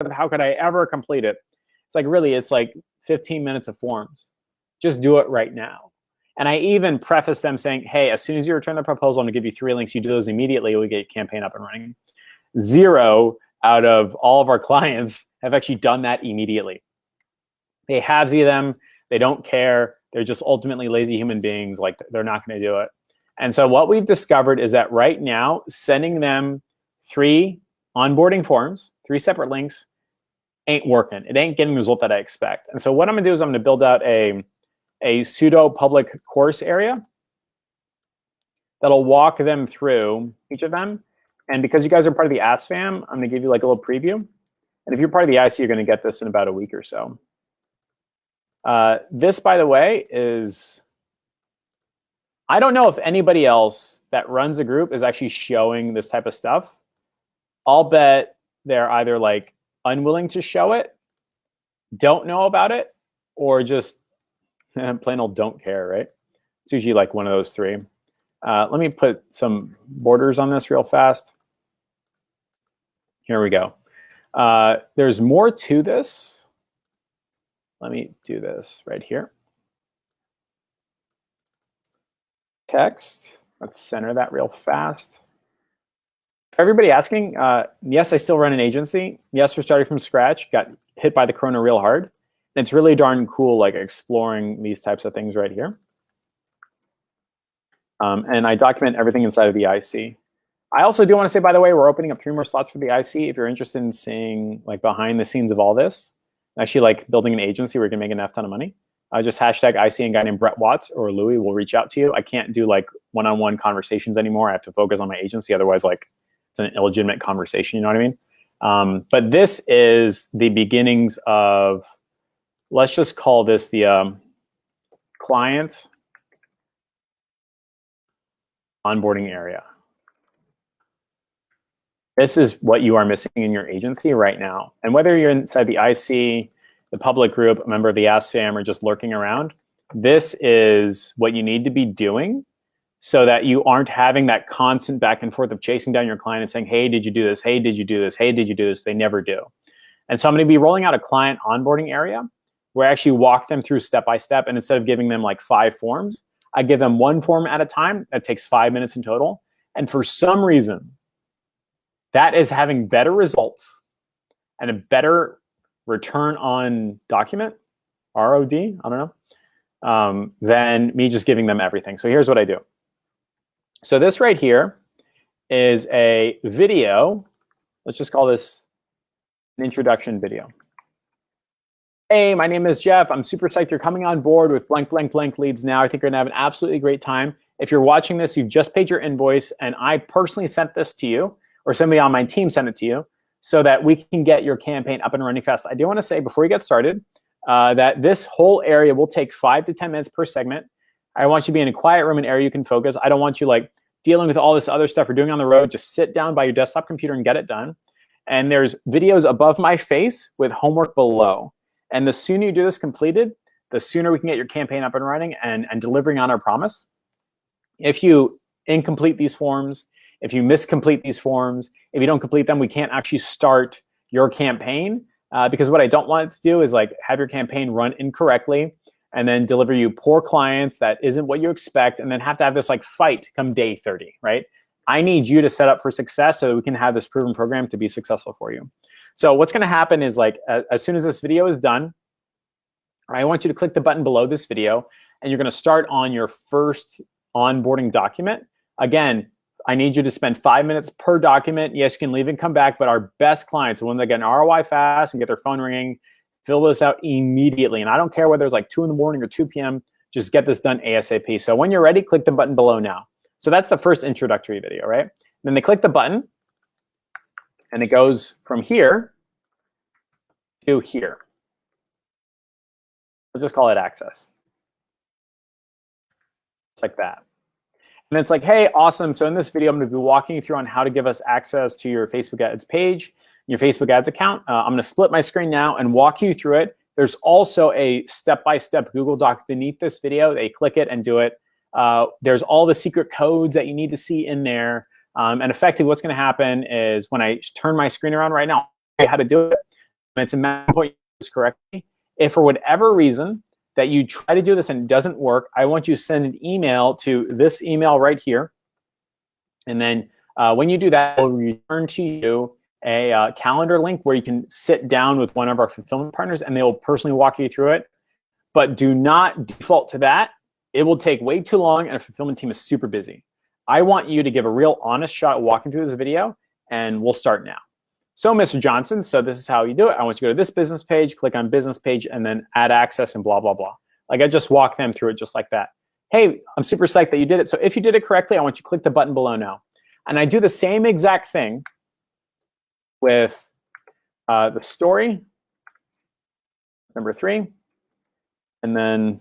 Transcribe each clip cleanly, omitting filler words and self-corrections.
how could I ever complete it? It's like, really, it's like 15 minutes of forms. Just do it right now. And I even preface them saying, hey, as soon as you return the proposal, I'm gonna give you 3 links. You do those immediately, we get your campaign up and running. 0 out of all of our clients have actually done that immediately. They halvesy them, they don't care, they're just ultimately lazy human beings, like they're not gonna do it. And so what we've discovered is that right now, sending them 3 onboarding forms, 3 separate links, ain't working. It ain't getting the result that I expect. And so what I'm gonna do is I'm gonna build out a pseudo public course area that'll walk them through each of them. And because you guys are part of the Ask Fam, I'm gonna give you like a little preview. And if you're part of the IC, you're gonna get this in about a week or so. This, by the way, is, I don't know if anybody else that runs a group is actually showing this type of stuff. I'll bet they're either like unwilling to show it, don't know about it, or just plain old don't care, right? It's usually like one of those 3. Let me put some borders on this real fast. Here we go. There's more to this. Let me do this right here. Text, let's center that real fast. For everybody asking, yes, I still run an agency. Yes, we're starting from scratch, got hit by the corona real hard. And it's really darn cool, like exploring these types of things right here. And I document everything inside of the IC. I also do want to say, by the way, we're opening up 3 more slots for the IC. If you're interested in seeing like behind the scenes of all this, actually like building an agency where you can make enough ton of money, just hashtag IC and a guy named Brett Watts or Louis will reach out to you. I can't do like one-on-one conversations anymore. I have to focus on my agency. Otherwise, like it's an illegitimate conversation, you know what I mean? But this is the beginnings of, let's just call this the client onboarding area. This is what you are missing in your agency right now. And whether you're inside the IC, the public group, a member of the Ask Fam, or just lurking around, this is what you need to be doing so that you aren't having that constant back and forth of chasing down your client and saying, hey, did you do this? Hey, did you do this? Hey, did you do this? They never do. And so I'm going to be rolling out a client onboarding area where I actually walk them through step by step. And instead of giving them like 5 forms, I give them 1 form at a time. That takes 5 minutes in total. And for some reason, that is having better results and a better return on document, ROD, I don't know, than me just giving them everything. So here's what I do. So this right here is a video. Let's just call this an introduction video. Hey, my name is Jeff. I'm super psyched you're coming on board with blank, blank, blank leads now. I think you're gonna have an absolutely great time. If you're watching this, you've just paid your invoice and I personally sent this to you, or somebody on my team sent it to you, so that we can get your campaign up and running fast. I do want to say before we get started that this whole area will take 5 to 10 minutes per segment. I want you to be in a quiet room, an area you can focus. I don't want you like dealing with all this other stuff you're doing on the road. Just sit down by your desktop computer and get it done. And there's videos above my face with homework below. And the sooner you do this completed, the sooner we can get your campaign up and running and delivering on our promise. If you incomplete these forms, if you miscomplete these forms, if you don't complete them, we can't actually start your campaign because what I don't want it to do is like have your campaign run incorrectly and then deliver you poor clients that isn't what you expect and then have to have this like fight come day 30, right? I need you to set up for success so that we can have this proven program to be successful for you. So what's gonna happen is like as soon as this video is done, I want you to click the button below this video and you're gonna start on your first onboarding document. Again, I need you to spend 5 minutes per document. Yes, you can leave and come back, but our best clients, the ones that get an ROI fast and get their phone ringing, fill this out immediately. And I don't care whether it's like 2 in the morning or 2 p.m., just get this done ASAP. So when you're ready, click the button below now. So that's the first introductory video, right? Then they click the button and it goes from here to here. We'll just call it access. It's like that. And it's like, hey, awesome. So in this video, I'm going to be walking you through on how to give us access to your Facebook ads page, your Facebook ads account. I'm going to split my screen now and walk you through it. There's also a step-by-step Google Doc beneath this video. They click it and do it. There's all the secret codes that you need to see in there. And effectively, what's going to happen is when I turn my screen around right now, I'll show you how to do it. It's important you do this correctly. If for whatever reason that you try to do this and it doesn't work, I want you to send an email to this email right here. And then when you do that, we'll return to you a calendar link where you can sit down with one of our fulfillment partners and they will personally walk you through it. But do not default to that. It will take way too long and our fulfillment team is super busy. I want you to give a real honest shot at walking through this video, and we'll start now. So Mr. Johnson, so this is how you do it. I want you to go to this business page, click on business page, and then add access and blah, blah, blah. Like I just walked them through it just like that. Hey, I'm super psyched that you did it. So if you did it correctly, I want you to click the button below now. And I do the same exact thing with the story, number 3, and then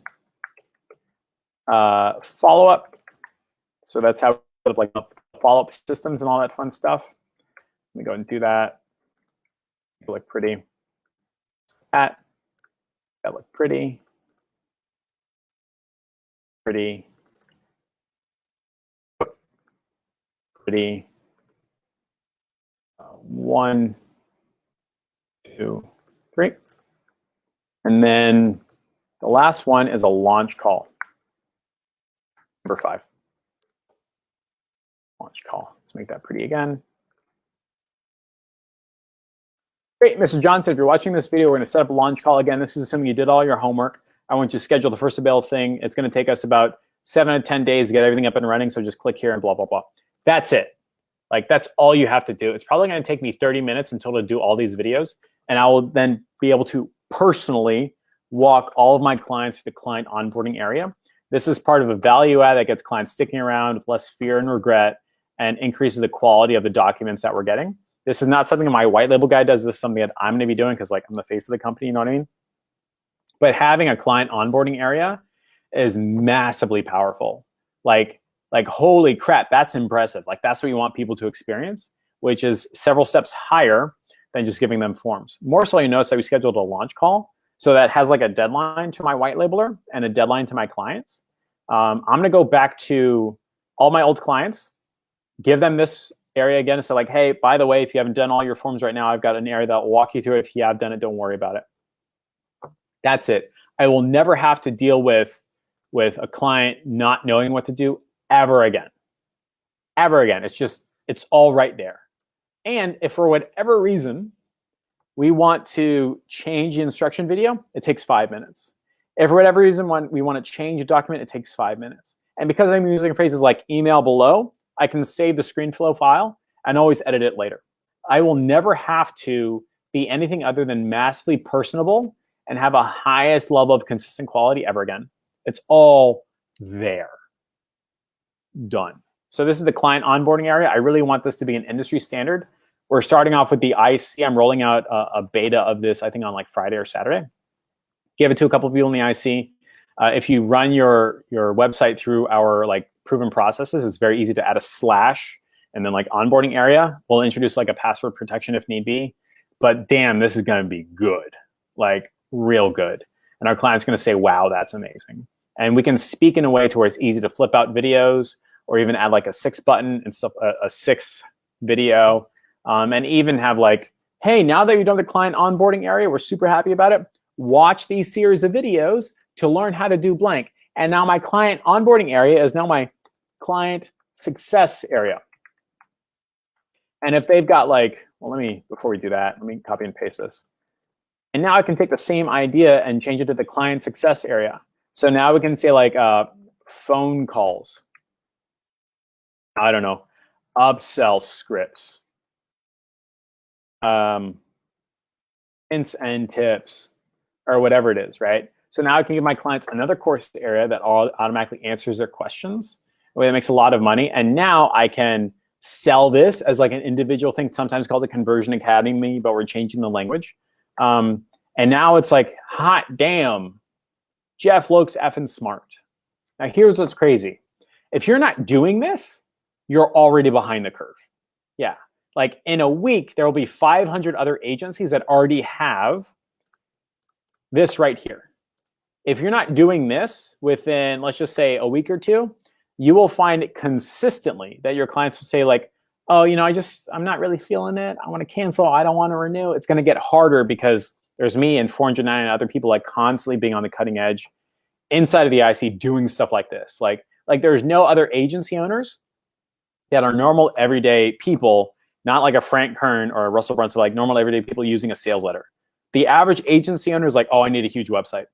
follow-up. So that's how like follow-up systems and all that fun stuff. Let me go and do that. It look pretty. That look pretty. Pretty. 1, 2, 3. And then the last one is a launch call. Number 5. Launch call. Let's make that pretty again. Great, Mr. Johnson, if you're watching this video, we're going to set up a launch call again. This is assuming you did all your homework. I want you to schedule the first available thing. It's going to take us about 7 to 10 days to get everything up and running. So just click here and blah, blah, blah. That's it. Like that's all you have to do. It's probably going to take me 30 minutes until to do all these videos. And I will then be able to personally walk all of my clients through the client onboarding area. This is part of a value add that gets clients sticking around with less fear and regret and increases the quality of the documents that we're getting. This is not something my white label guy does. This is something that I'm going to be doing because like I'm the face of the company, you know what I mean? But having a client onboarding area is massively powerful. Like holy crap, that's impressive. Like that's what you want people to experience, which is several steps higher than just giving them forms. More so, you notice that we scheduled a launch call. So that has like a deadline to my white labeler and a deadline to my clients. I'm going to go back to all my old clients, give them this area again. So like, hey, by the way, if you haven't done all your forms right now, I've got an area that will walk you through it. If you have done it, don't worry about it. That's it. I will never have to deal with a client not knowing what to do ever again. Ever again. It's all right there. And if for whatever reason we want to change the instruction video, it takes 5 minutes. If for whatever reason we want to change a document, it takes 5 minutes. And because I'm using phrases like email below, I can save the ScreenFlow file and always edit it later. I will never have to be anything other than massively personable and have a highest level of consistent quality ever again. It's all there. Done. So this is the client onboarding area. I really want this to be an industry standard. We're starting off with the IC. I'm rolling out a beta of this, I think, on like Friday or Saturday. Give it to a couple of people in the IC. If you run your website through our like proven processes, it's very easy to add a slash and then like onboarding area. We'll introduce like a password protection if need be. But damn, this is going to be good, like real good. And our client's going to say, wow, that's amazing. And we can speak in a way to where it's easy to flip out videos or even add like a 6 button and stuff, a 6th video. And even have like, hey, now that you've done the client onboarding area, we're super happy about it. Watch these series of videos to learn how to do blank. And now my client onboarding area is now my client success area. And if they've got like, well, before we do that, let me copy and paste this. And now I can take the same idea and change it to the client success area. So now we can say like phone calls. I don't know, upsell scripts. Hints and tips or whatever it is, right? So now I can give my clients another course area that automatically answers their questions. That makes a lot of money. And now I can sell this as like an individual thing, sometimes called a conversion academy, but we're changing the language. And now it's like, hot damn, Jeff looks effing smart. Now here's what's crazy. If you're not doing this, you're already behind the curve. Yeah. Like in a week, there will be 500 other agencies that already have this right here. If you're not doing this within, let's just say a week or two, you will find consistently that your clients will say like, oh, I'm not really feeling it. I want to cancel. I don't want to renew. It's going to get harder because there's me and 409 other people like constantly being on the cutting edge inside of the IC doing stuff like this. Like there's no other agency owners that are normal everyday people, not like a Frank Kern or a Russell Brunson, like normal everyday people using a sales letter. The average agency owner is like, oh, I need a huge website.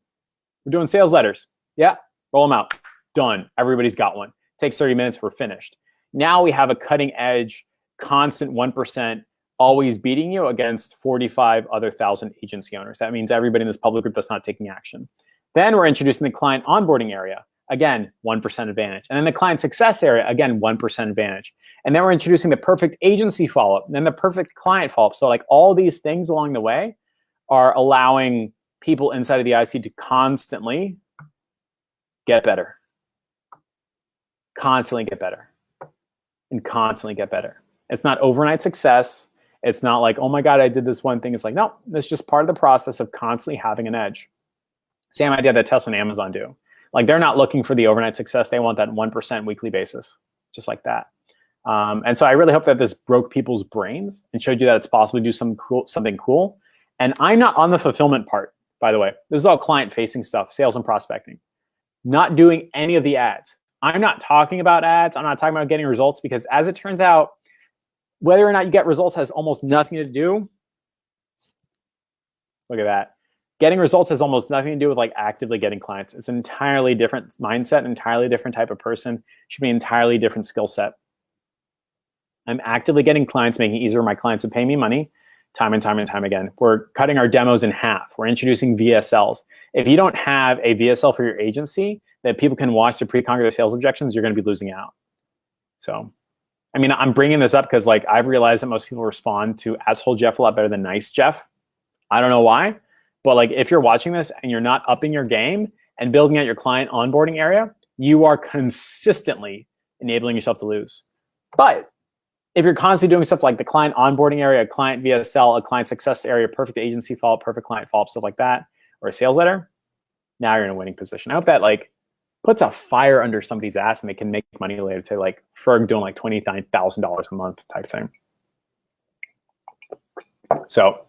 We're doing sales letters. Yeah, roll them out. Done. Everybody's got one. Takes 30 minutes. We're finished. Now we have a cutting edge, constant 1%, always beating you against 45 other thousand agency owners. That means everybody in this public group that's not taking action. Then we're introducing the client onboarding area. Again, 1% advantage. And then the client success area, again, 1% advantage. And then we're introducing the perfect agency follow-up, and then the perfect client follow-up. So like all these things along the way are allowing people inside of the IC to constantly get better. Constantly get better. And constantly get better. It's not overnight success. It's not like, oh my God, I did this one thing. It's like, no, it's just part of the process of constantly having an edge. Same idea that Tesla and Amazon do. Like they're not looking for the overnight success. They want that 1% weekly basis, just like that. And so I really hope that this broke people's brains and showed you that it's possible to do something cool. And I'm not on the fulfillment part, by the way. This is all client-facing stuff, sales and prospecting. Not doing any of the ads. I'm not talking about ads. I'm not talking about getting results because as it turns out, whether or not you get results has almost nothing to do. Look at that. Getting results has almost nothing to do with like actively getting clients. It's an entirely different mindset, entirely different type of person. Should be an entirely different skill set. I'm actively getting clients, making it easier for my clients to pay me money time and time and time again. We're cutting our demos in half. We're introducing VSLs. If you don't have a VSL for your agency that people can watch to pre-conquer their sales objections, you're going to be losing out. So, I mean, I'm bringing this up because like I've realized that most people respond to asshole Jeff a lot better than nice Jeff. I don't know why, but like if you're watching this and you're not upping your game and building out your client onboarding area, you are consistently enabling yourself to lose. But if you're constantly doing stuff like the client onboarding area, a client VSL, a client success area, perfect agency follow-up, perfect client follow-up, stuff like that, or a sales letter, now you're in a winning position. I hope that like puts a fire under somebody's ass and they can make money later to like Ferg doing like $29,000 a month type thing. So